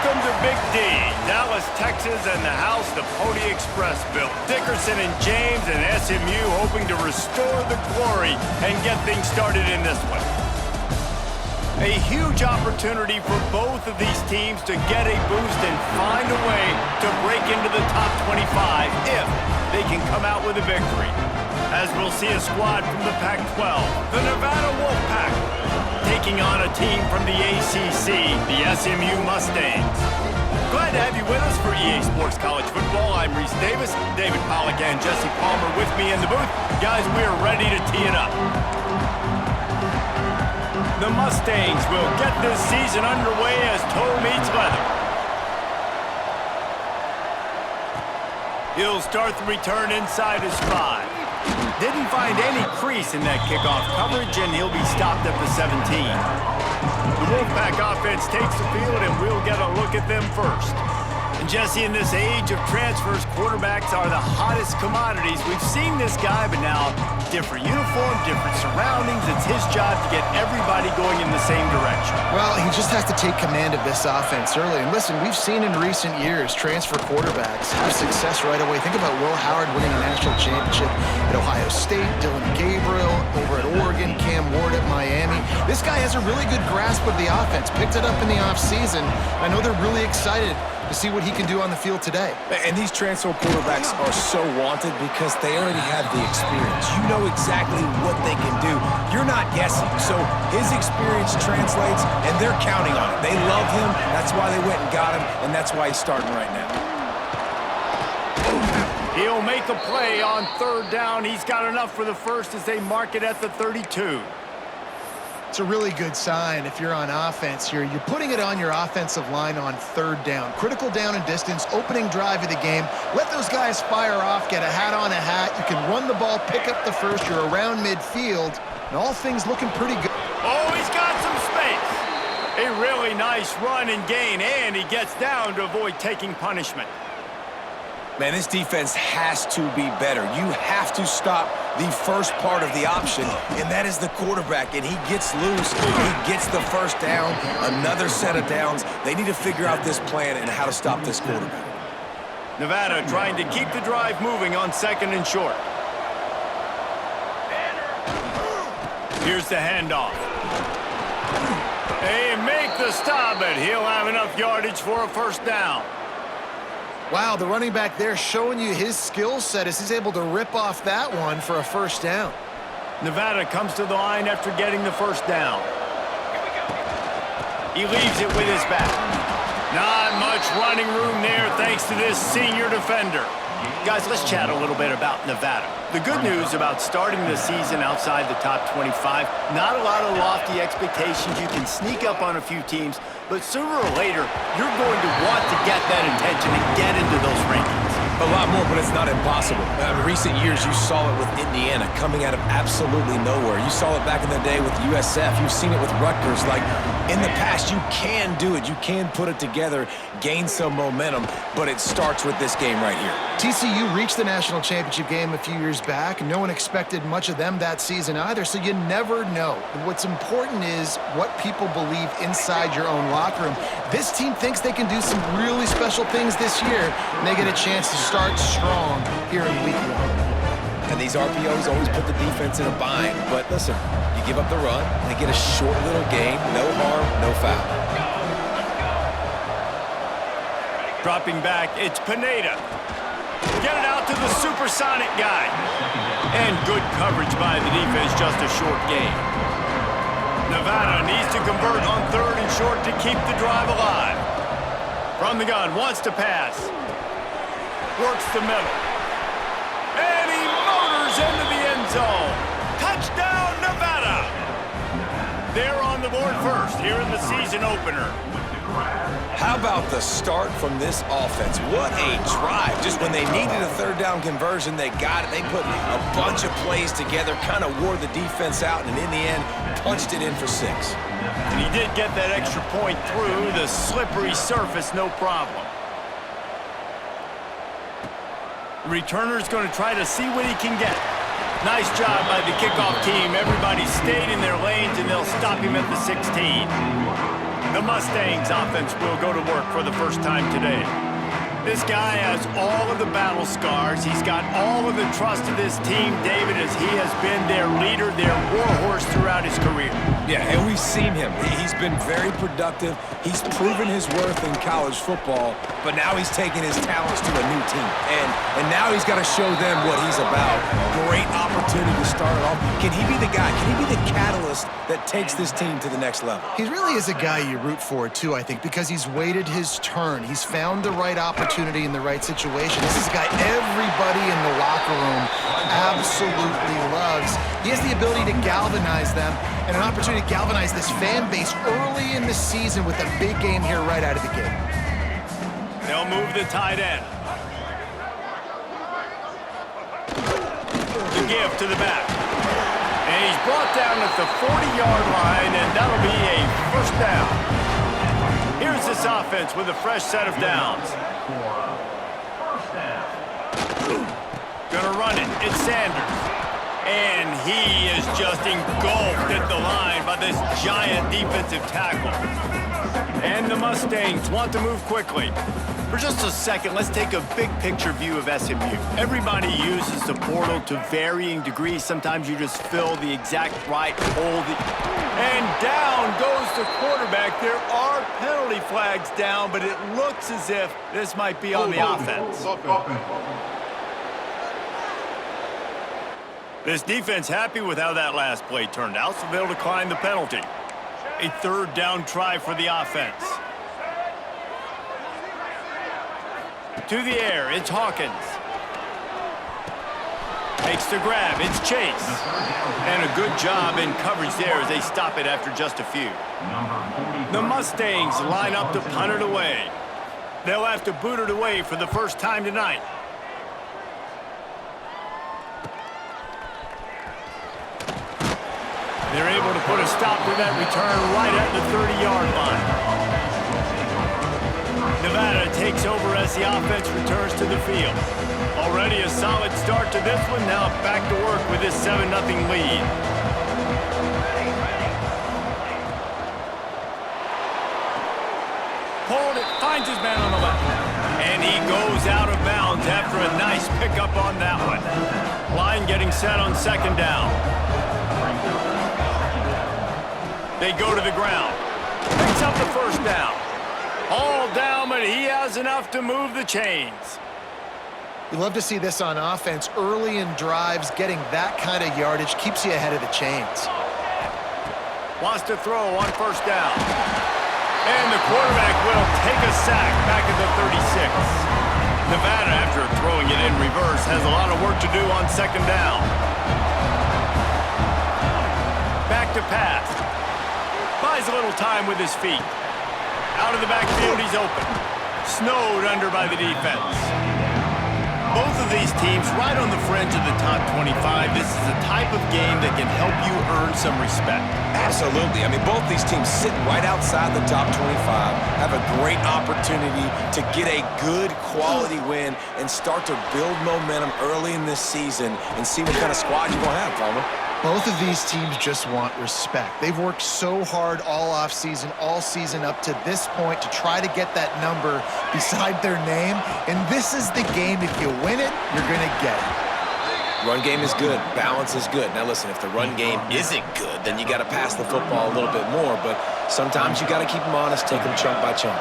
Welcome to Big D, Dallas, Texas, and the house the Pony Express built. Dickerson and James and SMU hoping to restore the glory and get things started in this one. A huge opportunity for both of these teams to get a boost and find a way to break into the top 25 if they can come out with a victory. As we'll see a squad from the Pac-12, the Nevada Wolfpack, taking on a team from the ACC, the SMU Mustangs. Glad to have you with us for EA Sports College Football. I'm Reese Davis, David Pollack and Jesse Palmer with me in the booth. Guys, we're ready to tee it up. The Mustangs will get this season underway as toe meets leather. He'll start the return inside his 5. Didn't find any crease in that kickoff coverage, and he'll be stopped at the 17. The Wolfpack offense takes the field, and we'll get a look at them first. And Jesse, in this age of transfers, quarterbacks are the hottest commodities. We've seen this guy, but now different uniform, different surroundings. It's his job to get everybody going in the same direction. Well, he just has to take command of this offense early. And listen, we've seen in recent years transfer quarterbacks have success right away. Think about Will Howard winning a national championship at Ohio State, Dylan Gabriel over at Oregon, Cam Ward at Miami. This guy has a really good grasp of the offense, picked it up in the offseason. I know they're really excited to see what he can do on the field today. And these transfer quarterbacks are so wanted because they already have the experience. You know exactly what they can do. You're not guessing. So his experience translates, and they're counting on it. They love him. That's why they went and got him, and that's why he's starting right now. He'll make a play on third down. He's got enough for the first as they mark it at the 32. It's a really good sign if you're on offense here. You're putting it on your offensive line on third down. Critical down and distance, opening drive of the game. Let those guys fire off, get a hat on a hat. You can run the ball, pick up the first. You're around midfield, and all things looking pretty good. Oh, he's got some space. A really nice run and gain, and he gets down to avoid taking punishment. Man, this defense has to be better. You have to stop the first part of the option, and that is the quarterback. And he gets loose. He gets the first down, another set of downs. They need to figure out this plan and how to stop this quarterback. Nevada trying to keep the drive moving on second and short. Here's the handoff. They make the stop, but he'll have enough yardage for a first down. Wow, the running back there showing you his skill set as he's able to rip off that one for a first down. Nevada comes to the line after getting the first down. He leaves it with his back. Not much running room there thanks to this senior defender. Guys, let's chat a little bit about Nevada. The good news about starting the season outside the top 25, not a lot of lofty expectations. You can sneak up on a few teams, but sooner or later, you're going to want to get that attention and get into those rankings. A lot more, but it's not impossible. In recent years, you saw it with Indiana coming out of absolutely nowhere. You saw it back in the day with USF. You've seen it with Rutgers. Like, in the past, you can do it. You can put it together, gain some momentum, but it starts with this game right here. TCU reached the national championship game a few years back. No one expected much of them that season either, so you never know. What's important is what people believe inside your own locker room. This team thinks they can do some really special things this year, and they get a chance to start strong here in week 1. And these RPOs always put the defense in a bind. But listen, you give up the run, they get a short little gain, no harm, no foul. Dropping back, it's Pineda. Get it out to the supersonic guy. And good coverage by the defense, just a short gain. Nevada needs to convert on third and short to keep the drive alive. From the gun, wants to pass. Works the middle. And he motors into the end zone. Touchdown, Nevada! They're on the board first here in the season opener. How about the start from this offense? What a drive. Just when they needed a third down conversion, they got it. They put a bunch of plays together, kind of wore the defense out, and in the end, punched it in for 6. And he did get that extra point through the slippery surface, no problem. Returner's going to try to see what he can get. Nice job by the kickoff team. Everybody stayed in their lanes, and they'll stop him at the 16. The Mustangs offense will go to work for the first time today. This guy has all of the battle scars. He's got all of the trust of this team, David, as he has been their leader, their warhorse throughout his career. Yeah, and we've seen him. He's been very productive. He's proven his worth in college football, but now he's taking his talents to a new team. And now he's got to show them what he's about. Great opportunity to start it off. Can he be the guy? Can he be the catalyst that takes this team to the next level? He really is a guy you root for, too, I think, because he's waited his turn. He's found the right opportunity in the right situation. This is a guy everybody in the locker room absolutely loves. He has the ability to galvanize them and an opportunity to galvanize this fan base early in the season with a big game here right out of the gate. They'll move the tight end. The give to the back. And he's brought down at the 40-yard line, and that'll be a first down. Here's this offense with a fresh set of downs. Gonna run it. It's Sanders. And he is just engulfed at the line by this giant defensive tackle. And the Mustangs want to move quickly. For just a second, let's take a big picture view of SMU. Everybody uses the portal to varying degrees. Sometimes you just fill the exact right hole. And down goes the quarterback. There are penalty flags down, but it looks as if this might be on the offense. This defense happy with how that last play turned out, so they'll decline the penalty. A third down try for the offense. To the air, it's Hawkins. Makes the grab, it's Chase. And a good job in coverage there as they stop it after just a few. The Mustangs line up to punt it away. They'll have to boot it away for the first time tonight. They're able to put a stop to that return right at the 30-yard line. Nevada takes over as the offense returns to the field. Already a solid start to this one. Now back to work with this 7-0 lead. Pulled it, finds his man on the left. And he goes out of bounds after a nice pickup on that one. Line getting set on second down. They go to the ground. Picks up the first down. All down, but he has enough to move the chains. We love to see this on offense. Early in drives, getting that kind of yardage keeps you ahead of the chains. Wants to throw on first down. And the quarterback will take a sack back at the 36. Nevada, after throwing it in reverse, has a lot of work to do on second down. Back to pass. Buys a little time with his feet. Out of the backfield, he's open. Snowed under by the defense. Both of these teams right on the fringe of the top 25. This is the type of game that can help you earn some respect. Absolutely. I mean, both these teams sitting right outside the top 25 have a great opportunity to get a good quality win and start to build momentum early in this season and see what kind of squad you're going to have, Palmer. Both of these teams just want respect. They've worked so hard all offseason, all season up to this point to try to get that number beside their name. And this is the game. If you win it, you're going to get it. Run game is good. Balance is good. Now, listen, if the run game isn't good, then you got to pass the football a little bit more. But sometimes you got to keep them honest, take them chunk by chunk.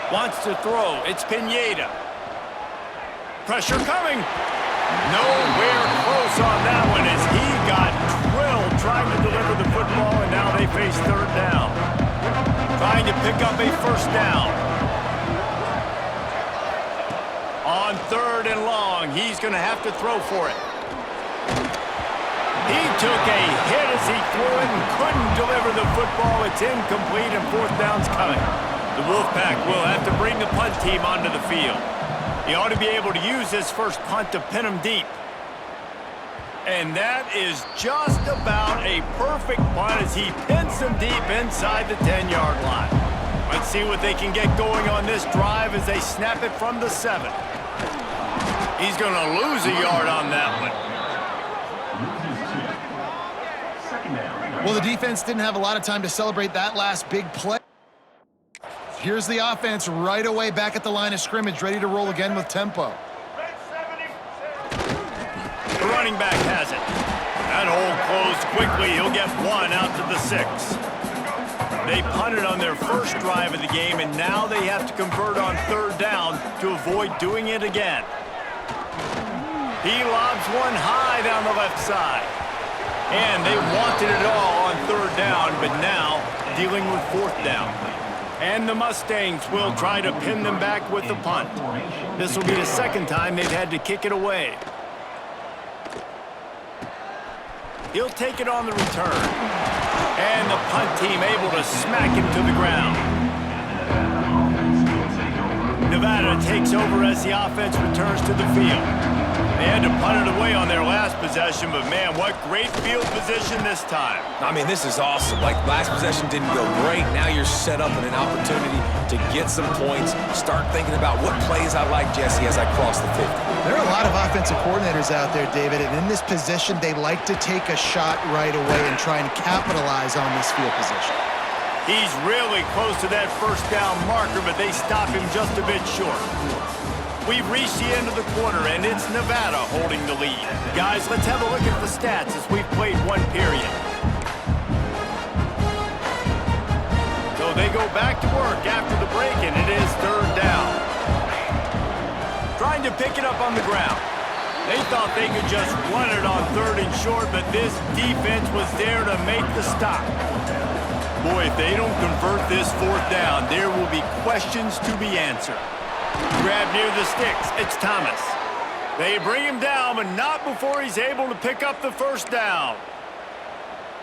Wants to throw. It's Pineda. Pressure coming. Nowhere close on that one as he got drilled trying to deliver the football, and now they face third down. Trying to pick up a first down. On third and long, he's going to have to throw for it. He took a hit as he threw it and couldn't deliver the football. It's incomplete, and fourth down's coming. The Wolfpack will have to bring the punt team onto the field. He ought to be able to use this first punt to pin them deep. And that is just about a perfect punt as he pins them deep inside the 10-yard line. Let's see what they can get going on this drive as they snap it from the 7. He's going to lose a yard on that one. Well, the defense didn't have a lot of time to celebrate that last big play. Here's the offense right away back at the line of scrimmage, ready to roll again with tempo. The running back has it. That hole closed quickly. He'll get one out to the 6. They punted on their first drive of the game, and now they have to convert on 3rd down to avoid doing it again. He lobs one high down the left side. And they wanted it all on 3rd down, but now dealing with 4th down. And the Mustangs will try to pin them back with the punt. This will be the 2nd time they've had to kick it away. He'll take it on the return. And the punt team able to smack him to the ground. Nevada takes over as the offense returns to the field. They had to punt it away on their last possession, but man, what great field position this time. I mean, this is awesome. Like, last possession didn't go great. Now you're set up in an opportunity to get some points. Start thinking about what plays I like, Jesse, as I cross the 50. There are a lot of offensive coordinators out there, David, and in this position, they like to take a shot right away and try and capitalize on this field position. He's really close to that 1st down marker, but they stop him just a bit short. We've reached the end of the quarter, and it's Nevada holding the lead. Guys, let's have a look at the stats as we've played 1 period. So they go back to work after the break, and it is 3rd down. Trying to pick it up on the ground. They thought they could just run it on 3rd and short, but this defense was there to make the stop. Boy, if they don't convert this 4th down, there will be questions to be answered. Grab near the sticks. It's Thomas. They bring him down, but not before he's able to pick up the 1st down.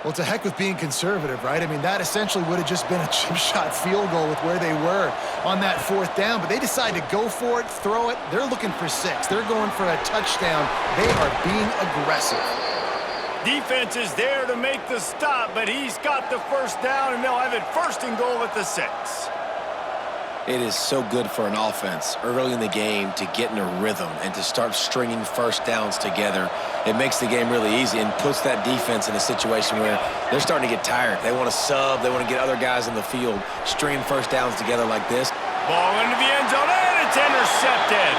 Well, it's a heck with being conservative, right? I mean, that essentially would have just been a chip shot field goal with where they were on that 4th down, but they decide to go for it, throw it. They're looking for 6. They're going for a touchdown. They are being aggressive. Defense is there to make the stop, but he's got the 1st down, and they'll have it 1st and goal at the 6. It is so good for an offense early in the game to get in a rhythm and to start stringing 1st downs together. It makes the game really easy and puts that defense in a situation where they're starting to get tired. They want to sub. They want to get other guys in the field. Stringing 1st downs together like this. Ball into the end zone, and it's intercepted.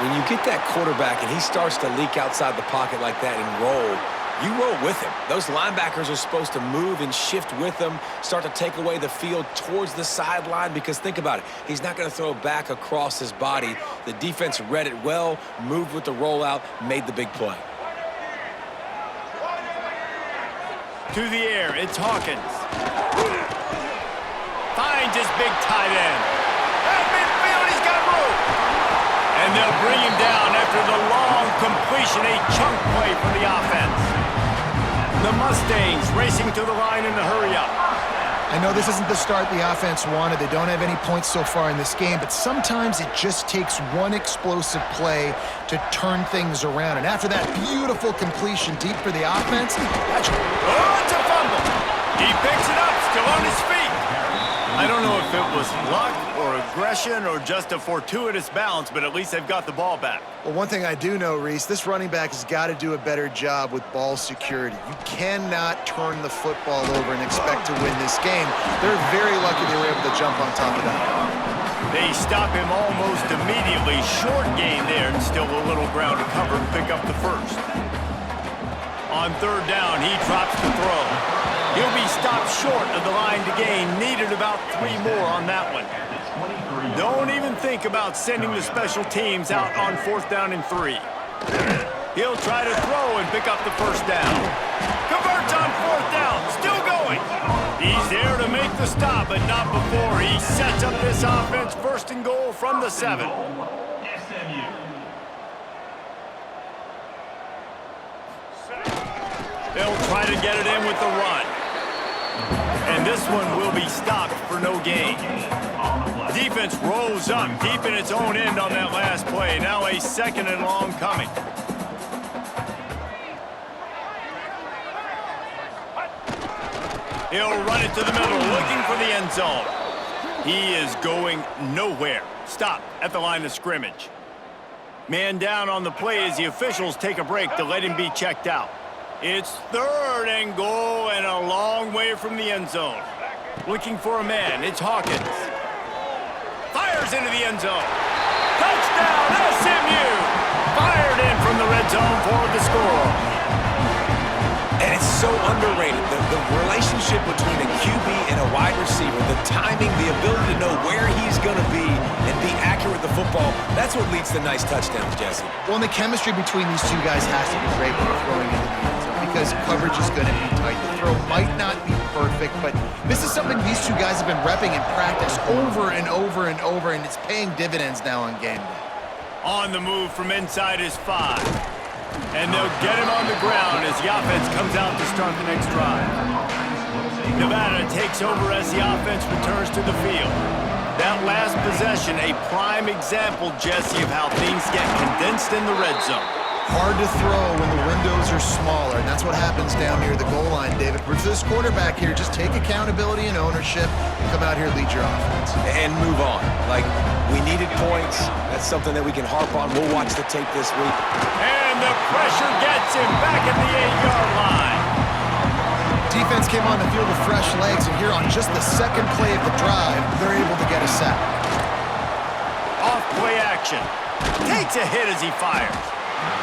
When you get that quarterback and he starts to leak outside the pocket like that and roll, you roll with him. Those linebackers are supposed to move and shift with him, start to take away the field towards the sideline, because think about it. He's not going to throw back across his body. The defense read it well, moved with the rollout, made the big play. To the air, it's Hawkins. Finds his big tight end. At midfield, he's got room. And they'll bring him down after the long completion, a chunk play for the offense. The Mustangs racing to the line in the hurry-up. I know this isn't the start the offense wanted. They don't have any points so far in this game, but sometimes it just takes one explosive play to turn things around. And after that beautiful completion deep for the offense, that's... Oh, it's a fumble. He picks it up, still on his feet. I don't know if it was luck or aggression or just a fortuitous bounce, but at least they've got the ball back. Well, one thing I do know, Reese, this running back has got to do a better job with ball security. You cannot turn the football over and expect to win this game. They're very lucky they were able to jump on top of that. They stop him almost immediately. Short gain there, and still a little ground to cover to pick up the 1st. On 3rd down, he drops the throw. He'll be stopped short of the line to gain. Needed about 3 more on that one. Don't even think about sending the special teams out on 4th down and 3. He'll try to throw and pick up the 1st down. Converts on 4th down. Still going. He's there to make the stop, but not before he sets up this offense 1st and goal from the 7. SMU. They'll try to get it in with the run. And this one will be stopped for no gain. Defense rolls up deep in its own end on that last play. Now a 2nd and long coming. He'll run it to the middle, looking for the end zone. He is going nowhere. Stop at the line of scrimmage. Man down on the play as the officials take a break to let him be checked out. It's 3rd and goal and a long way from the end zone. Looking for a man, it's Hawkins. Fires into the end zone. Touchdown, SMU! Fired in from the red zone for the score. And it's so underrated, the relationship between a QB and a wide receiver, the timing, the ability to know where he's going to be and be accurate with the football, that's what leads to nice touchdowns, Jesse. Well, and the chemistry between these two guys has to be great when they're throwing into the end zone because coverage is going to be tight. The throw might not be perfect, but this is something these two guys have been repping in practice over and over and over, and it's paying dividends now on game day. On the move from inside is 5. And they'll get him on the ground as the offense comes out to start the next drive. Nevada takes over as the offense returns to the field. That last possession, a prime example, Jesse, of how things get condensed in the red zone. Hard to throw when the windows are smaller, and that's what happens down near the goal line, David. For this quarterback here, just take accountability and ownership and come out here and lead your offense. And move on. Like, we needed points. That's something that we can harp on. We'll watch the tape this week. And the pressure gets him back at the 8-yard line. Defense came on the field with fresh legs, and here on just the second play of the drive, they're able to get a sack. Off play action. Takes a hit as he fires.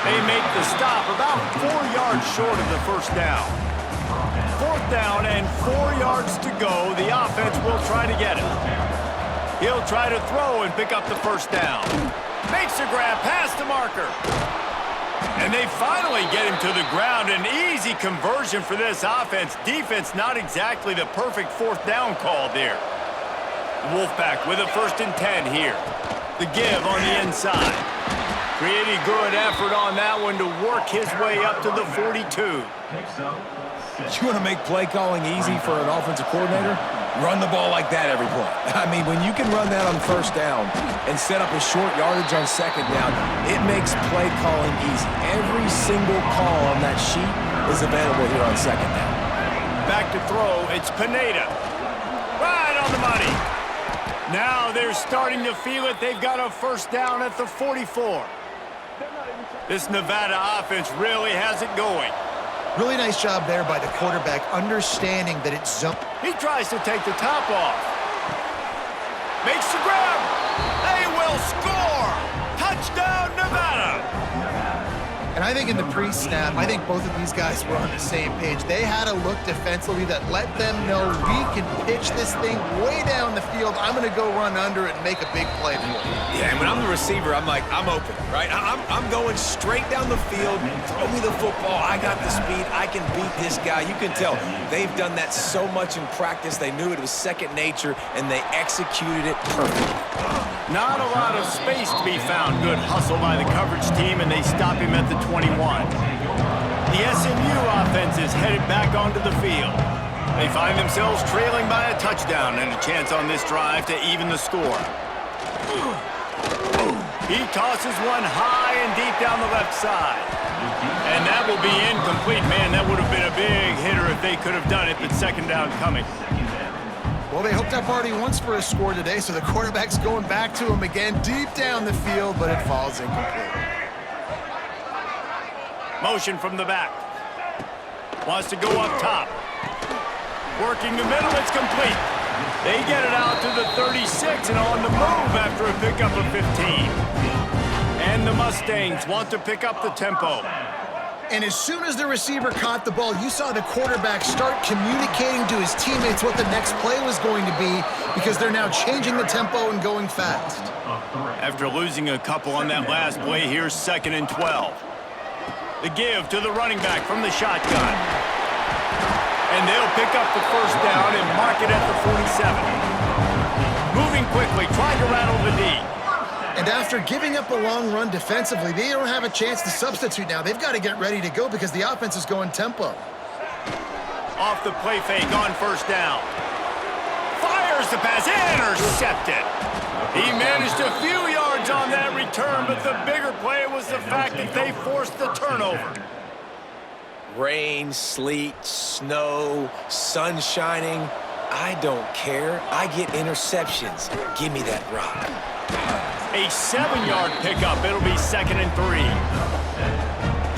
They make the stop about 4 yards short of the first down. 4th down and 4 yards to go. The offense will try to get it. He'll try to throw and pick up the first down. Makes the grab past the marker. And they finally get him to the ground. An easy conversion for this offense. Defense not exactly the perfect 4th down call there. Wolfpack with a 1st and 10 here. The give on the inside. Pretty good effort on that one to work his way up to the 42. You want to make play calling easy for an offensive coordinator? Run the ball like that every play. I mean, when you can run that on 1st down and set up a short yardage on 2nd down, it makes play calling easy. Every single call on that sheet is available here on 2nd down. Back to throw, it's Pineda. Right on the money. Now they're starting to feel it. They've got a 1st down at the 44. This Nevada offense really has it going. Really nice job there by the quarterback, understanding that it's zone. He tries to take the top off. Makes the grab. They will score. Touchdown, Nevada. And I think in the pre-snap, I think both of these guys were on the same page. They had a look defensively that let them know we can pitch this thing way down the field. I'm going to go run under it and make a big play for it. Yeah, and when I'm the receiver, I'm like, I'm open, right? I'm going straight down the field. Throw me the football. I got the speed. I can beat this guy. You can tell they've done that so much in practice. They knew it was second nature, and they executed it perfectly. Not a lot of space to be found. Good hustle by the coverage team, and they stop him at the 21. The SMU offense is headed back onto the field. They find themselves trailing by a touchdown and a chance on this drive to even the score. He tosses one high and deep down the left side. And that will be incomplete. Man, that would have been a big hitter if they could have done it, but 2nd down coming. Well, they hooked up already once for a score today, so the quarterback's going back to him again deep down the field, but it falls incomplete. Motion from the back. Wants to go up top. Working the middle, it's complete. They get it out to the 36 and on the move after a pickup of 15. And the Mustangs want to pick up the tempo. And as soon as the receiver caught the ball, you saw the quarterback start communicating to his teammates what the next play was going to be because they're now changing the tempo and going fast. After losing a couple on that last play, here's 2nd and 12. The give to the running back from the shotgun. And they'll pick up the 1st down and mark it at the 47. Moving quickly, trying to rattle the D. And after giving up a long run defensively, they don't have a chance to substitute now. They've got to get ready to go because the offense is going tempo. Off the play fake on 1st down. Fires the pass, intercepted. He managed a few yards on that return, but the bigger play was the fact that they forced the turnover. Rain, sleet, snow, sun shining. I don't care. I get interceptions. Give me that rock. A 7-yard pickup. It'll be 2nd and 3.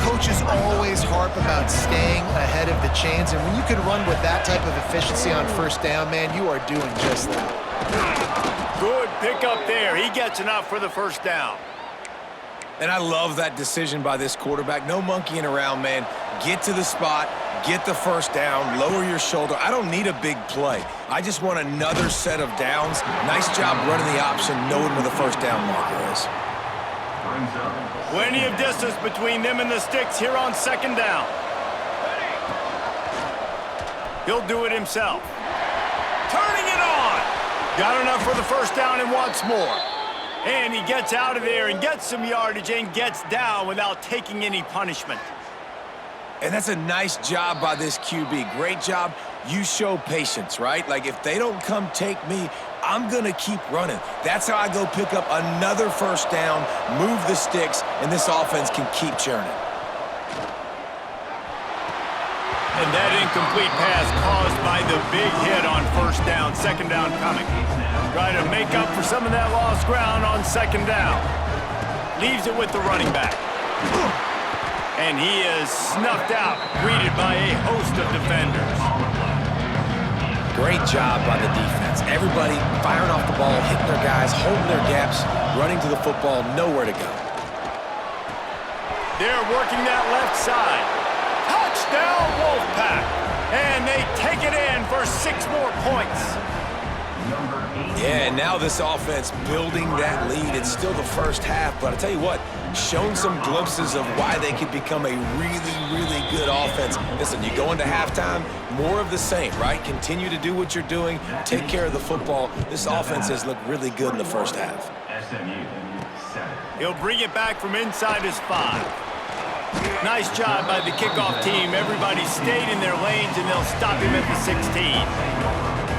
Coaches always harp about staying ahead of the chains, and when you can run with that type of efficiency on first down, man, you are doing just that. Good pickup there. He gets enough for the first down. And I love that decision by this quarterback. No monkeying around, man. Get to the spot, get the first down, lower your shoulder. I don't need a big play. I just want another set of downs. Nice job running the option, knowing where the first down marker is. Plenty of distance between them and the sticks here on 2nd down. He'll do it himself. Turning it on. Got enough for the first down and wants more. And he gets out of there and gets some yardage and gets down without taking any punishment. And that's a nice job by this QB. Great job. You show patience, right? Like, if they don't come take me, I'm going to keep running. That's how I go pick up another first down, move the sticks, and this offense can keep churning. And that incomplete pass caused by the big hit on first down. 2nd down coming. Try to make up for some of that lost ground on 2nd down. Leaves it with the running back. And he is snuffed out, greeted by a host of defenders. Great job by the defense. Everybody firing off the ball, hitting their guys, holding their gaps, running to the football, nowhere to go. They're working that left side. Touchdown, Wolfpack. And they take it in for 6 more points. Yeah, and now this offense building that lead. It's still the first half, but I tell you what, shown some glimpses of why they could become a really, really good offense. Listen, you go into halftime, more of the same, right? Continue to do what you're doing, take care of the football. This offense has looked really good in the first half. SMU, 7. He'll bring it back from inside his 5. Nice job by the kickoff team. Everybody stayed in their lanes, and they'll stop him at the 16.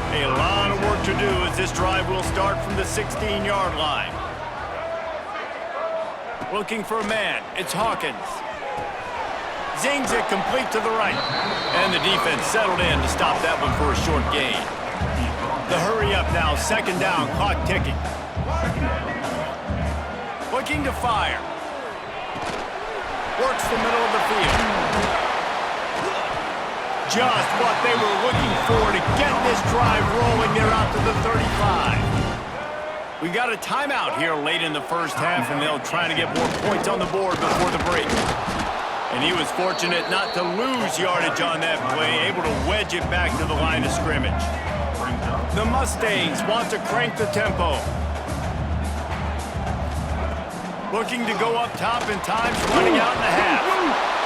A lot of work to do as this drive will start from the 16-yard line. Looking for a man. It's Hawkins. Zings it complete to the right. And the defense settled in to stop that one for a short gain. The hurry up now. 2nd down. Clock ticking. Looking to fire. Works the middle of the field. Just what they were looking for to get this drive rolling. They're out to the 35. We got a timeout here late in the first half, and they'll try to get more points on the board before the break. And he was fortunate not to lose yardage on that play, able to wedge it back to the line of scrimmage. The Mustangs want to crank the tempo. Looking to go up top, and time's running out in the half.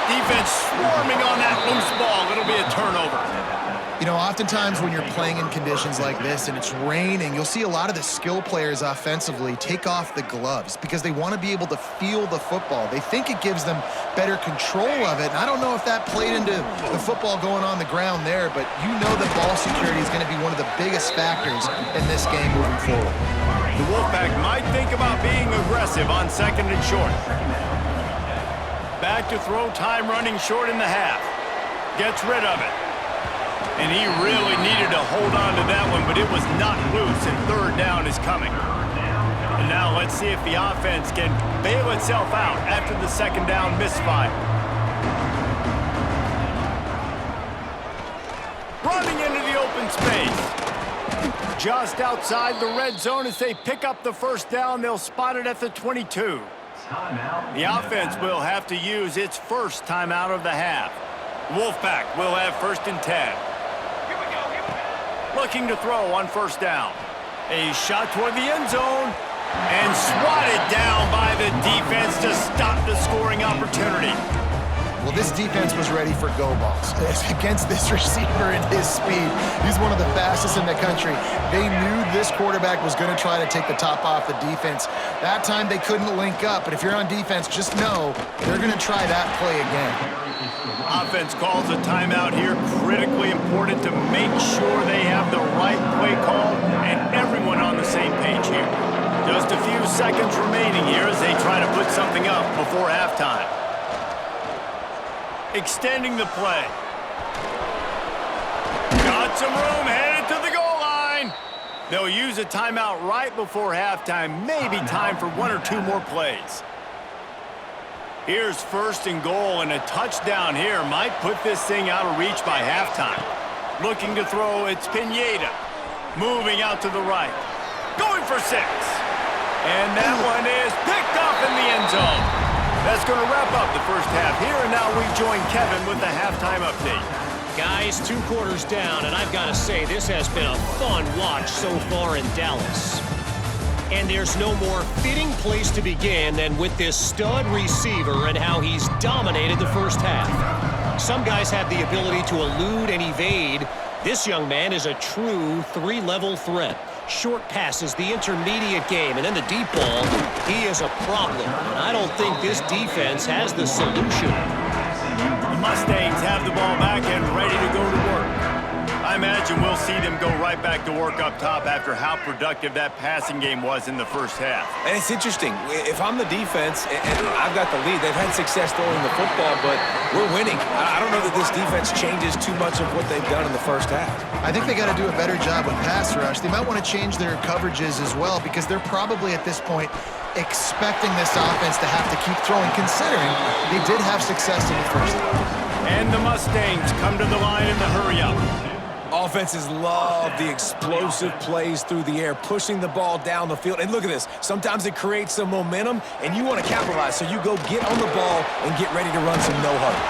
Defense swarming on that loose ball. It'll be a turnover. You know, oftentimes when you're playing in conditions like this and it's raining, you'll see a lot of the skill players offensively take off the gloves because they want to be able to feel the football. They think it gives them better control of it. And I don't know if that played into the football going on the ground there, but you know that ball security is going to be one of the biggest factors in this game moving forward. The Wolfpack might think about being aggressive on 2nd and short. Back to throw, time running short in the half. Gets rid of it. And he really needed to hold on to that one, but it was not loose, and 3rd down is coming. And now let's see if the offense can bail itself out after the 2nd down misfire. Running into the open space. Just outside the red zone as they pick up the first down. They'll spot it at the 22. The offense will have to use its first timeout of the half. Wolfpack will have 1st and 10. Looking to throw on 1st down. A shot toward the end zone. And swatted down by the defense to stop the scoring opportunity. Well, this defense was ready for go balls against this receiver and his speed. He's one of the fastest in the country. They knew this quarterback was going to try to take the top off the defense. That time they couldn't link up, but if you're on defense, just know they're going to try that play again. Offense calls a timeout here. Critically important to make sure they have the right play call and everyone on the same page here. Just a few seconds remaining here as they try to put something up before halftime. Extending the play. Got some room, headed to the goal line. They'll use a timeout right before halftime, maybe time for 1 or 2 more plays. Here's 1st and goal, and a touchdown here might put this thing out of reach by halftime. Looking to throw, it's Pineda. Moving out to the right. Going for 6. And that one is picked off in the end zone. That's going to wrap up the first half here, and now we join Kevin with the halftime update. Guys, 2 quarters down, and I've got to say, this has been a fun watch so far in Dallas. And there's no more fitting place to begin than with this stud receiver and how he's dominated the first half. Some guys have the ability to elude and evade. This young man is a true 3-level threat. Short passes, the intermediate game, and then the deep ball. He is a problem, and I don't think this defense has the solution. The Mustangs have the ball back and ready to go to work. I imagine we'll see them go right back to work up top after how productive that passing game was in the first half. And it's interesting. If I'm the defense and I've got the lead, they've had success throwing the football, but we're winning. I don't know that this defense changes too much of what they've done in the first half. I think they got to do a better job with pass rush. They might want to change their coverages as well because they're probably at this point expecting this offense to have to keep throwing, considering they did have success in the first half. And the Mustangs come to the line in the hurry-up. Offenses love the explosive plays through the air, pushing the ball down the field. And look at this. Sometimes it creates some momentum, and you want to capitalize. So you go get on the ball and get ready to run some no-huddle.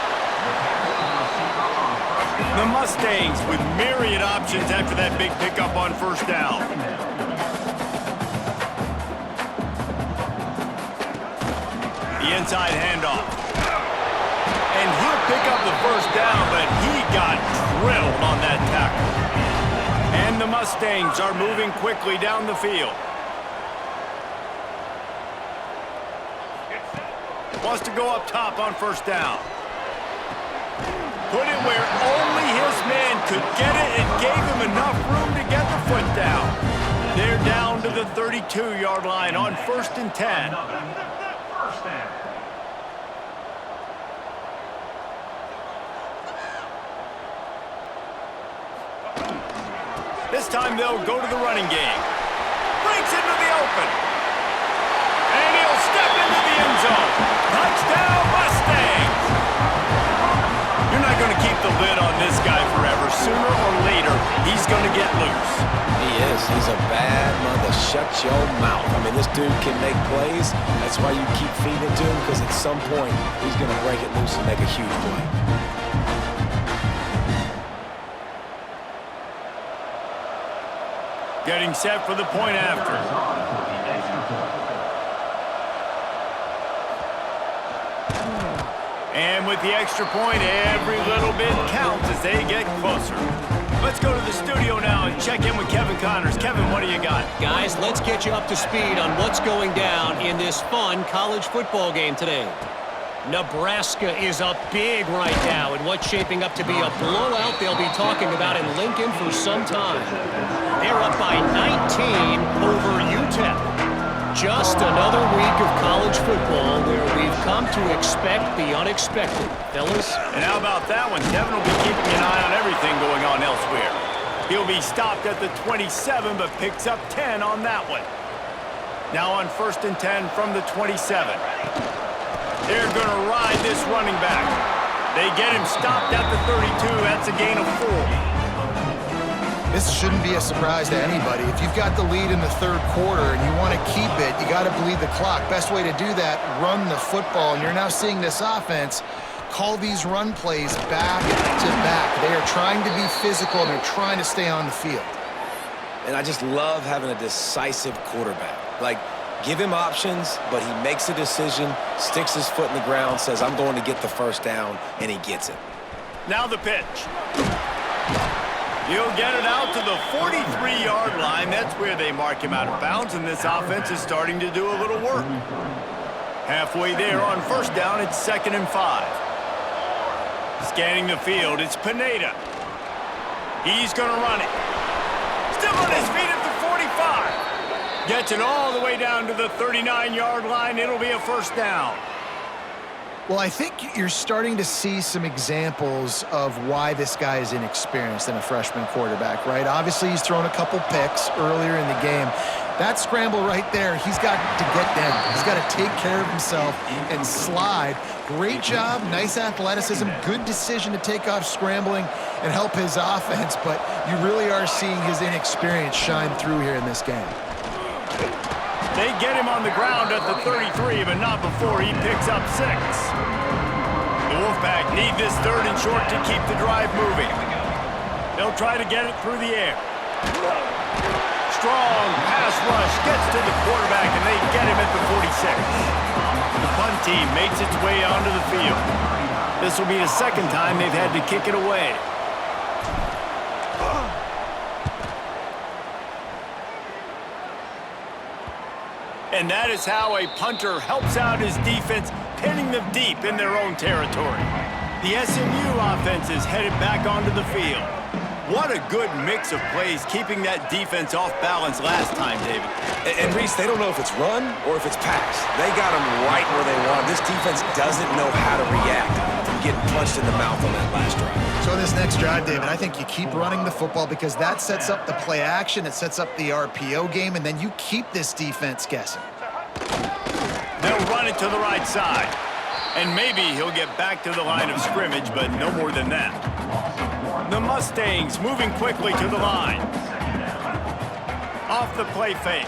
The Mustangs with myriad options after that big pickup on first down. The inside handoff. And he'll pick up the first down, but he got drilled on that tackle. And the Mustangs are moving quickly down the field. Wants to go up top on first down. Put it where only his man could get it and gave him enough room to get the foot down. They're down to the 32-yard line on 1st and 10. First down. This time they'll go to the running game. Breaks into the open. And he'll step into the end zone. Touchdown, Mustangs! You're not going to keep the lid on this guy forever. Sooner or later, he's going to get loose. He is. He's a bad mother. Shut your mouth. I mean, this dude can make plays. That's why you keep feeding it to him, because at some point, he's going to break it loose and make a huge play. Getting set for the point after. And with the extra point, every little bit counts as they get closer. Let's go to the studio now and check in with Kevin Connors. Kevin, what do you got? Guys, let's get you up to speed on what's going down in this fun college football game today. Nebraska is up big right now in what's shaping up to be a blowout they'll be talking about in Lincoln for some time. They're up by 19 over UTEP. Just another week of college football where we've come to expect the unexpected. Fellas? And how about that one? Kevin will be keeping an eye on everything going on elsewhere. He'll be stopped at the 27, but picks up 10 on that one. Now on 1st and 10 from the 27. They're going to ride this running back. They get him stopped at the 32. That's a gain of 4. This shouldn't be a surprise to anybody. If you've got the lead in the third quarter and you want to keep it, you got to bleed the clock. Best way to do that, run the football. And you're now seeing this offense call these run plays back to back. They are trying to be physical, and they're trying to stay on the field. And I just love having a decisive quarterback. Like, give him options, but he makes a decision, sticks his foot in the ground, says, I'm going to get the first down, and he gets it. Now the pitch. He'll get it out to the 43-yard line. That's where they mark him out of bounds, and this offense is starting to do a little work. Halfway there on first down, it's 2nd and 5. Scanning the field, it's Pineda. He's going to run it. Still on his feet at the 45. Gets it all the way down to the 39-yard line. It'll be a first down. Well, I think you're starting to see some examples of why this guy is inexperienced in a freshman quarterback, right? Obviously, he's thrown a couple picks earlier in the game. That scramble right there, he's got to get down. He's got to take care of himself and slide. Great job, nice athleticism, good decision to take off scrambling and help his offense, but you really are seeing his inexperience shine through here in this game. They get him on the ground at the 33, but not before he picks up 6. The Wolfpack need this 3rd and short to keep the drive moving. They'll try to get it through the air. Strong pass rush gets to the quarterback, and they get him at the 46. The punt team makes its way onto the field. This will be the 2nd time they've had to kick it away. And that is how a punter helps out his defense, pinning them deep in their own territory. The SMU offense is headed back onto the field. What a good mix of plays, keeping that defense off balance last time, David. And Reese, they don't know if it's run or if it's pass. They got them right where they want. This defense doesn't know how to react from getting punched in the mouth on that last drive. So in this next drive, David, I think you keep running the football because that sets up the play action, it sets up the RPO game, and then you keep this defense guessing. They'll run it to the right side. And maybe he'll get back to the line of scrimmage, but no more than that. The Mustangs moving quickly to the line. Off the play fake.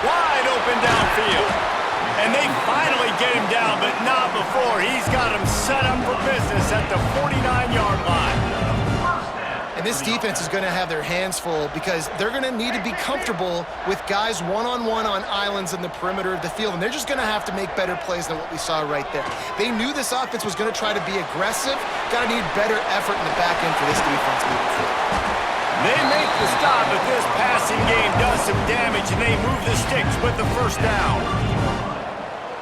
Wide open downfield. And they finally get him down, but not before. He's got him set up for business at the 49-yard line. And this defense is going to have their hands full because they're going to need to be comfortable with guys one-on-one on islands in the perimeter of the field, and they're just going to have to make better plays than what we saw right there. They knew this offense was going to try to be aggressive. Got to need better effort in the back end for this defense moving forward. They make the stop, but this passing game does some damage, and they move the sticks with the 1st down.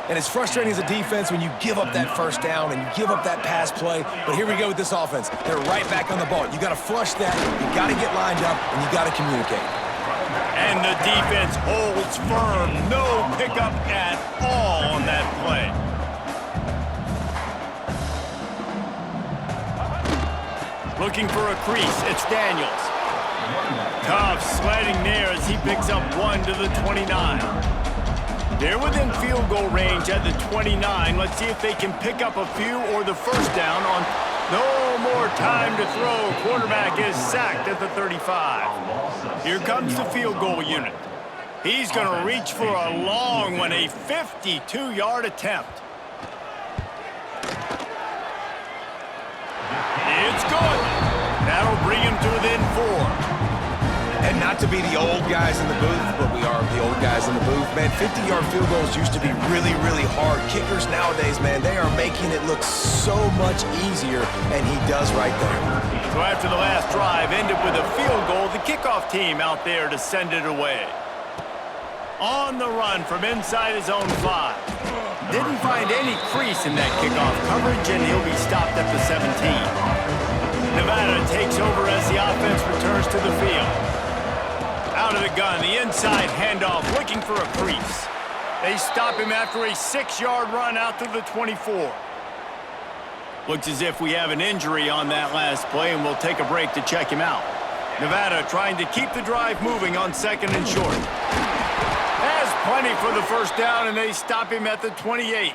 And it's frustrating as a defense when you give up that 1st down and you give up that pass play. But here we go with this offense. They're right back on the ball. You got to flush that. You got to get lined up, and you got to communicate. And the defense holds firm. No pickup at all on that play. Looking for a crease. It's Daniels. Tough sledding there as he picks up 1 to the 29. They're within field goal range at the 29. Let's see if they can pick up a few or the 1st down on no more time to throw. Quarterback is sacked at the 35. Here comes the field goal unit. He's going to reach for a long one, a 52-yard attempt. It's good. That'll bring him to within 4. And not to be the old guys in the booth, but we are the old guys in the booth. Man, 50-yard field goals used to be really, really hard. Kickers nowadays, man, they are making it look so much easier, and he does right there. So after the last drive ended with a field goal, the kickoff team out there to send it away. On the run from inside his own 5. Didn't find any crease in that kickoff coverage, and he'll be stopped at the 17. Nevada takes over as the offense returns to the field. Out of the gun, the inside handoff, looking for a crease. They stop him after a 6-yard run out to the 24. Looks as if we have an injury on that last play, and we'll take a break to check him out. Nevada trying to keep the drive moving on 2nd and short. Has plenty for the 1st down, and they stop him at the 28.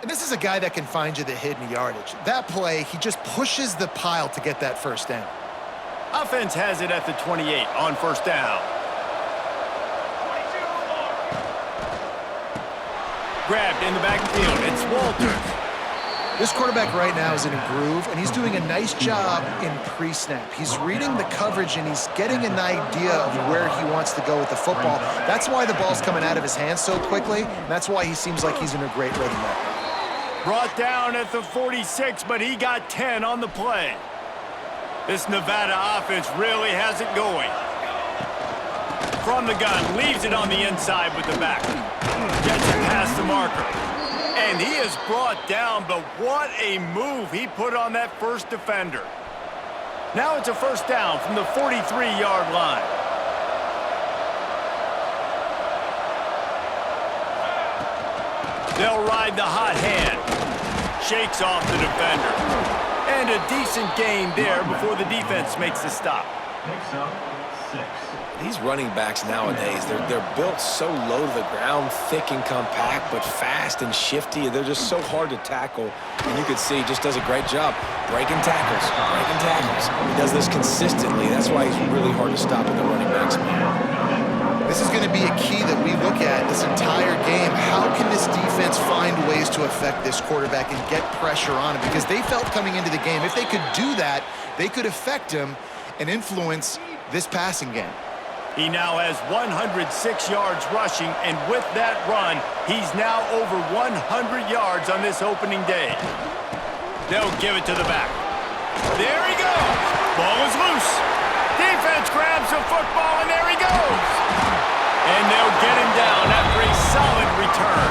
And this is a guy that can find you the hidden yardage. That play, he just pushes the pile to get that 1st down. Offense has it at the 28 on 1st down. Grabbed in the backfield. It's Walters. This quarterback right now is in a groove, and he's doing a nice job in pre-snap. He's reading the coverage, and he's getting an idea of where he wants to go with the football. That's why the ball's coming out of his hands so quickly, and that's why he seems like he's in a great rhythm right now. Brought down at the 46, but he got 10 on the play. This Nevada offense really has it going. From the gun, leaves it on the inside with the back. Gets it past the marker. And he is brought down, but what a move he put on that 1st defender. Now it's a 1st down from the 43-yard line. They'll ride the hot hand. Shakes off the defender. And a decent gain there before the defense makes the stop. Picks up 6. These running backs nowadays, they're built so low to the ground, thick and compact, but fast and shifty. They're just so hard to tackle. And you can see he just does a great job breaking tackles, breaking tackles. He does this consistently. That's why he's really hard to stop in the running backs, man. This is going to be a key that we look at this entire game. How can this defense find ways to affect this quarterback and get pressure on him? Because they felt coming into the game, if they could do that, they could affect him and influence this passing game. He now has 106 yards rushing, and with that run, he's now over 100 yards on this opening day. They'll give it to the back. There he goes. Ball is loose. Defense grabs the football, and there he goes. And they'll get him down after a solid return.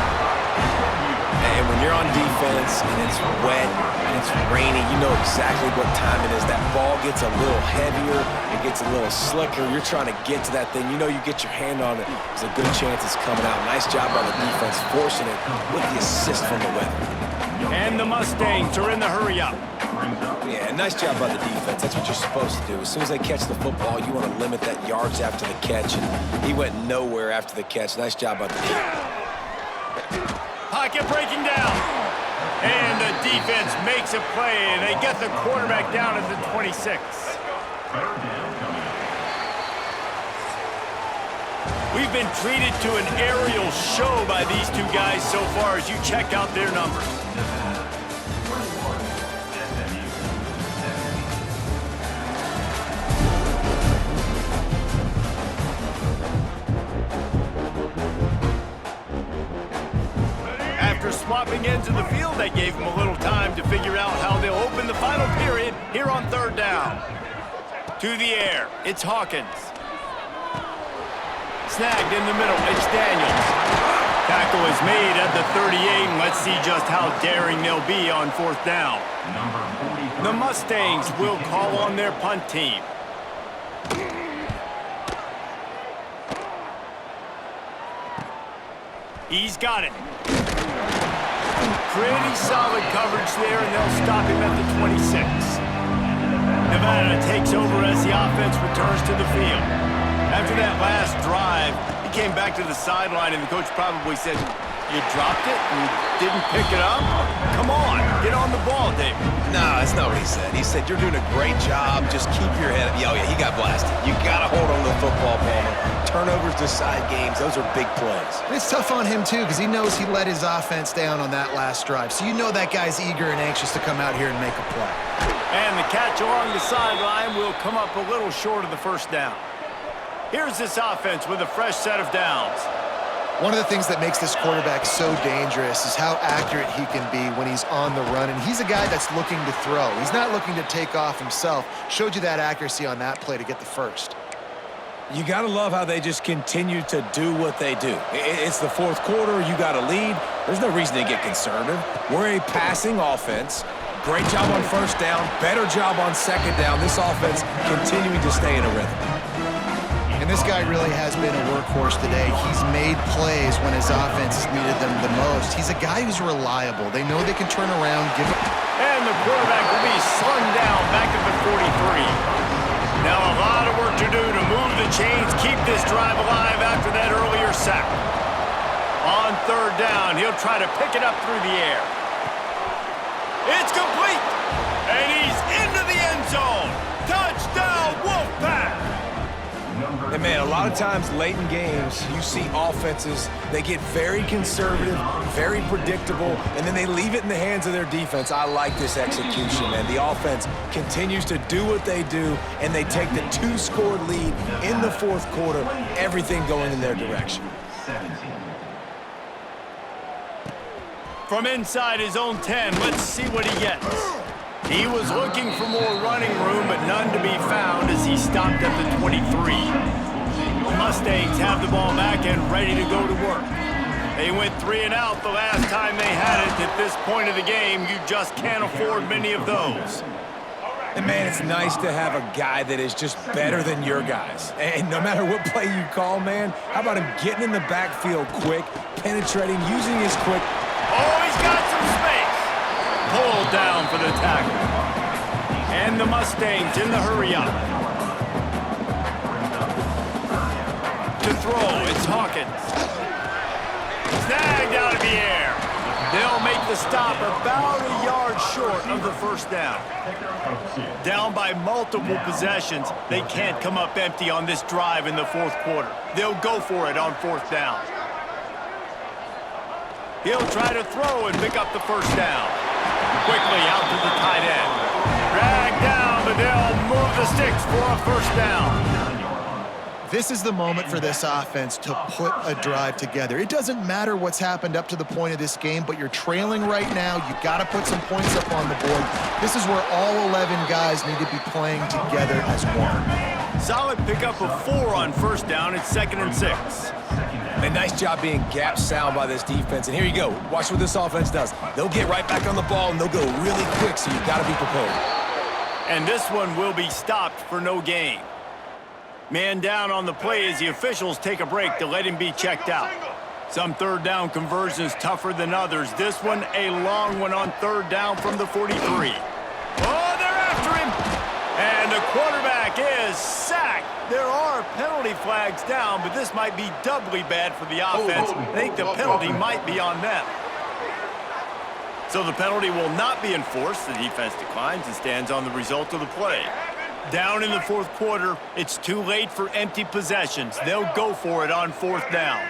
And when you're on defense and it's wet and it's rainy, you know exactly what time it is. That ball gets a little heavier, it gets a little slicker. You're trying to get to that thing. You know you get your hand on it, there's a good chance it's coming out. Nice job by the defense forcing it with the assist from the weather. And the Mustangs are in the hurry-up. Yeah, nice job by the defense. That's what you're supposed to do. As soon as they catch the football, you want to limit that yards after the catch. And he went nowhere after the catch. Nice job by the defense. Pocket breaking down. And the defense makes a play, and they get the quarterback down at the 26. We've been treated to an aerial show by these two guys so far as you check out their numbers. After swapping ends of the field, that gave them a little time to figure out how they'll open the final period here on third down. To the air, it's Hawkins. Snagged in the middle, it's Daniels. Tackle is made at the 38, and let's see just how daring they'll be on fourth down. The Mustangs will call on their punt team. He's got it. Pretty solid coverage there, and they'll stop him at the 26. Nevada takes over as the offense returns to the field. After that last drive, he came back to the sideline, and the coach probably said, "You dropped it and you didn't pick it up? Come on, get on the ball, David." No, that's not what he said. He said, "You're doing a great job. Just keep your head up." Oh, yeah, he got blasted. You got to hold on to the football, Bowman. Turnovers decide games. Those are big plays. And it's tough on him, too, because he knows he let his offense down on that last drive. So you know that guy's eager and anxious to come out here and make a play. And the catch along the sideline will come up a little short of the first down. Here's this offense with a fresh set of downs. One of the things that makes this quarterback so dangerous is how accurate he can be when he's on the run. And he's a guy that's looking to throw. He's not looking to take off himself. Showed you that accuracy on that play to get the first. You got to love how they just continue to do what they do. It's the fourth quarter. You got a lead. There's no reason to get conservative. We're a passing offense. Great job on first down. Better job on second down. This offense continuing to stay in a rhythm. And this guy really has been a workhorse today. He's made plays when his offense has needed them the most. He's a guy who's reliable. They know they can turn around, give it. And the quarterback will be slung down back at the 43. Now a lot of work to do to move the chains, keep this drive alive after that earlier sack. On third down, he'll try to pick it up through the air. It's complete! And he's into the end zone! Touchdown, Wolfpack! And man, a lot of times late in games, you see offenses, they get very conservative, very predictable, and then they leave it in the hands of their defense. I like this execution, man. The offense continues to do what they do, and they take the 2-score lead in the fourth quarter, everything going in their direction. From inside his own 10, let's see what he gets. He was looking for more running room, but none to be found as he stopped at the 23. The Mustangs have the ball back and ready to go to work. They went 3 and out the last time they had it. At this point of the game, you just can't afford many of those. And man, it's nice to have a guy that is just better than your guys. And no matter what play you call, man, how about him getting in the backfield quick, penetrating, using his quick, Oh, he's got some space. Pulled down for the tackle. And the Mustangs in the hurry up. To throw, it's Hawkins. Snagged out of the air. They'll make the stop about a yard short of the first down. Down by multiple possessions, they can't come up empty on this drive in the fourth quarter. They'll go for it on fourth down. He'll try to throw and pick up the first down. Quickly out to the tight end. Dragged down, but they'll move the sticks for a first down. This is the moment for this offense to put a drive together. It doesn't matter what's happened up to the point of this game, but you're trailing right now. You got to put some points up on the board. This is where all 11 guys need to be playing together as one. Solid pickup of 4 on first down. It's 2nd and 6. A nice job being gap sound by this defense. And here you go. Watch what this offense does. They'll get right back on the ball, and they'll go really quick, so you've got to be prepared. And this one will be stopped for no gain. Man down on the play as the officials take a break to let him be checked out. Some third down conversions tougher than others. This one a long one on third down from the 43. Oh, they're after him! And the quarterback is sacked. There are penalty flags down, but this might be doubly bad for the offense. I think the penalty might be on them. So the penalty will not be enforced. The defense declines and stands on the result of the play. Down in the fourth quarter, it's too late for empty possessions. They'll go for it on fourth down.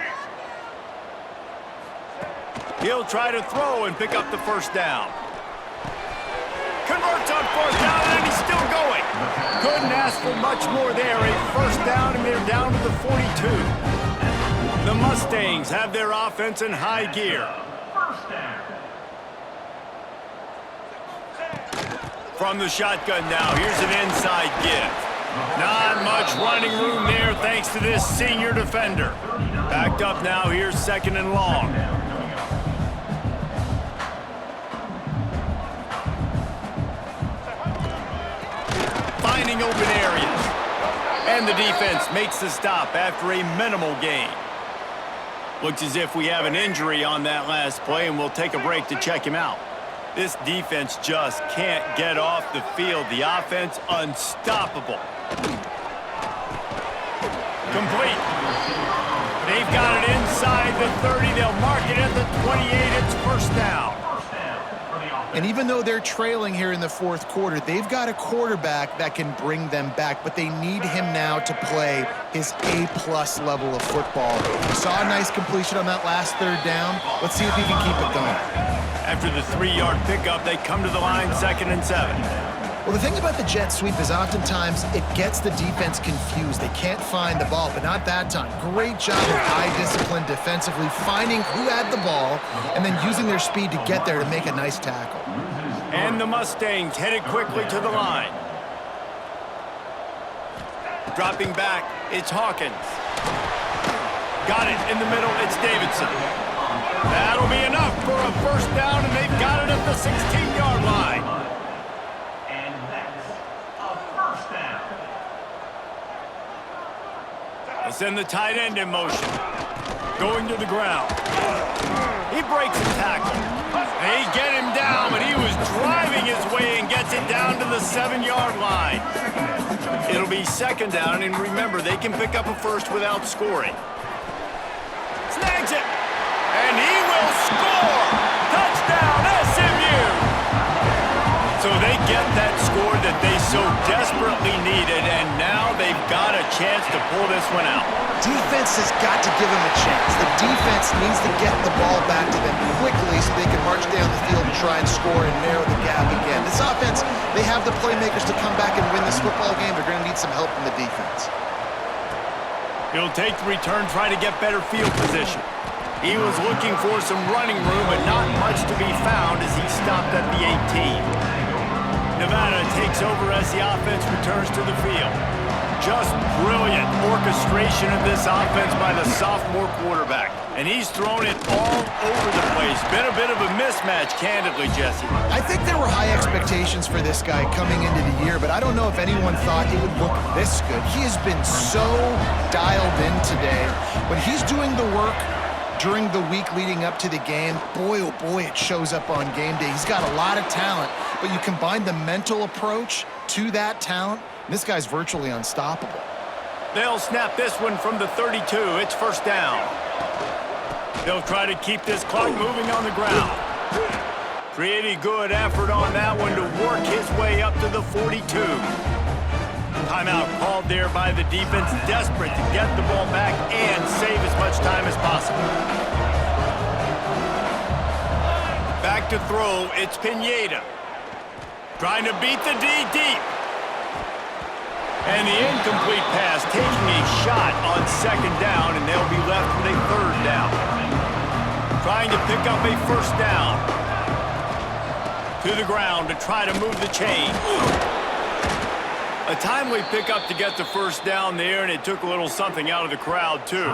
He'll try to throw and pick up the first down. Converts on fourth down, and he's still going. Couldn't ask for much more there. A first down, and they're down to the 42. The Mustangs have their offense in high gear. From the shotgun now, here's an inside give. Not much running room there thanks to this senior defender. Backed up now, here's 2nd and long. Finding open areas. And the defense makes the stop after a minimal gain. Looks as if we have an injury on that last play, and we'll take a break to check him out. This defense just can't get off the field. The offense unstoppable. Complete. They've got it inside the 30. They'll mark it at the 28. It's first down. And even though they're trailing here in the fourth quarter, they've got a quarterback that can bring them back, but they need him now to play his A-plus level of football. We saw a nice completion on that last third down. Let's see if he can keep it going. After the 3-yard pickup, they come to the line 2nd and 7. Well, the thing about the jet sweep is oftentimes it gets the defense confused. They can't find the ball, but not that time. Great job of high discipline defensively, finding who had the ball and then using their speed to get there to make a nice tackle. And the Mustangs headed quickly to the line. Dropping back, it's Hawkins. Got it in the middle, it's Davidson. That'll be enough for a first down, and they've got it at the 16-yard line. And that's a first down. They'll send the tight end in motion. Going to the ground. He breaks a tackle. They get him down, but he was driving his way and gets it down to the 7-yard line. It'll be 2nd down, and remember, they can pick up a first without scoring. Snags it. And he will score! Touchdown, SMU! So they get that score that they so desperately needed, and now they've got a chance to pull this one out. Defense has got to give them a chance. The defense needs to get the ball back to them quickly so they can march down the field and try and score and narrow the gap again. This offense, they have the playmakers to come back and win this football game. They're going to need some help from the defense. He'll take the return, try to get better field position. He was looking for some running room, but not much to be found as he stopped at the 18. Nevada takes over as the offense returns to the field. Just brilliant orchestration of this offense by the sophomore quarterback. And he's thrown it all over the place. Been a bit of a mismatch, candidly, Jesse. I think there were high expectations for this guy coming into the year, but I don't know if anyone thought it would look this good. He has been so dialed in today. When he's doing the work, during the week leading up to the game, boy, oh boy, it shows up on game day. He's got a lot of talent, but you combine the mental approach to that talent, this guy's virtually unstoppable. They'll snap this one from the 32. It's first down. They'll try to keep this clock moving on the ground. Pretty good effort on that one to work his way up to the 42. Timeout called there by the defense, desperate to get the ball back and save as much time as possible. Back to throw, it's Pineda. Trying to beat the D deep. And the incomplete pass taking a shot on second down, and they'll be left with a third down. Trying to pick up a first down. To the ground to try to move the chain. A timely pickup to get the first down there, and it took a little something out of the crowd, too.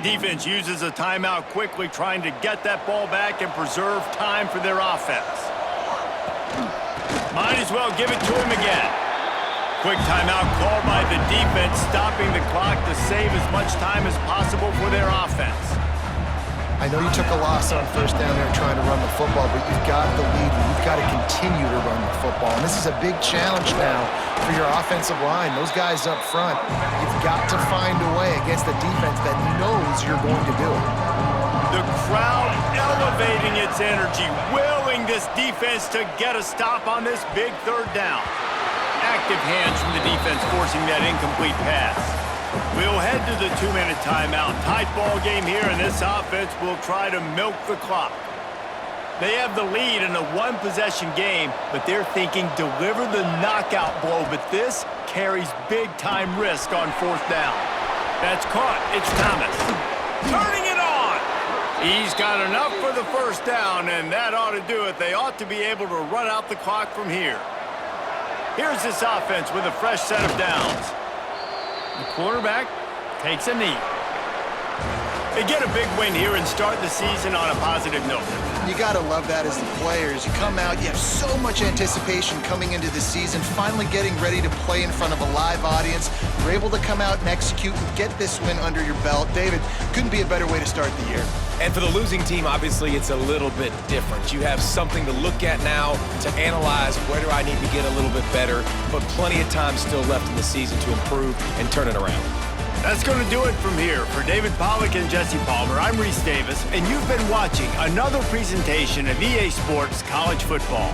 Defense uses a timeout quickly, trying to get that ball back and preserve time for their offense. Might as well give it to him again. Quick timeout called by the defense, stopping the clock to save as much time as possible for their offense. I know you took a loss on first down there trying to run the football, but you've got the lead, and you've got to continue to run the football. And this is a big challenge now for your offensive line. Those guys up front, you've got to find a way against a defense that knows you're going to do it. The crowd elevating its energy, willing this defense to get a stop on this big third down. Active hands from the defense forcing that incomplete pass. We'll head to the 2-minute timeout. Tight ball game here, and this offense will try to milk the clock. They have the lead in a one-possession game, but they're thinking deliver the knockout blow, but this carries big-time risk on fourth down. That's caught. It's Thomas. Turning it on! He's got enough for the first down, and that ought to do it. They ought to be able to run out the clock from here. Here's this offense with a fresh set of downs. The quarterback takes a knee. They get a big win here and start the season on a positive note. You got to love that as the players. You come out, you have so much anticipation coming into the season, finally getting ready to play in front of a live audience. You're able to come out and execute and get this win under your belt. David, couldn't be a better way to start the year. And for the losing team, obviously, it's a little bit different. You have something to look at now to analyze where do I need to get a little bit better, but plenty of time still left in the season to improve and turn it around. That's going to do it from here. For David Pollack and Jesse Palmer, I'm Reese Davis, and you've been watching another presentation of EA Sports College Football.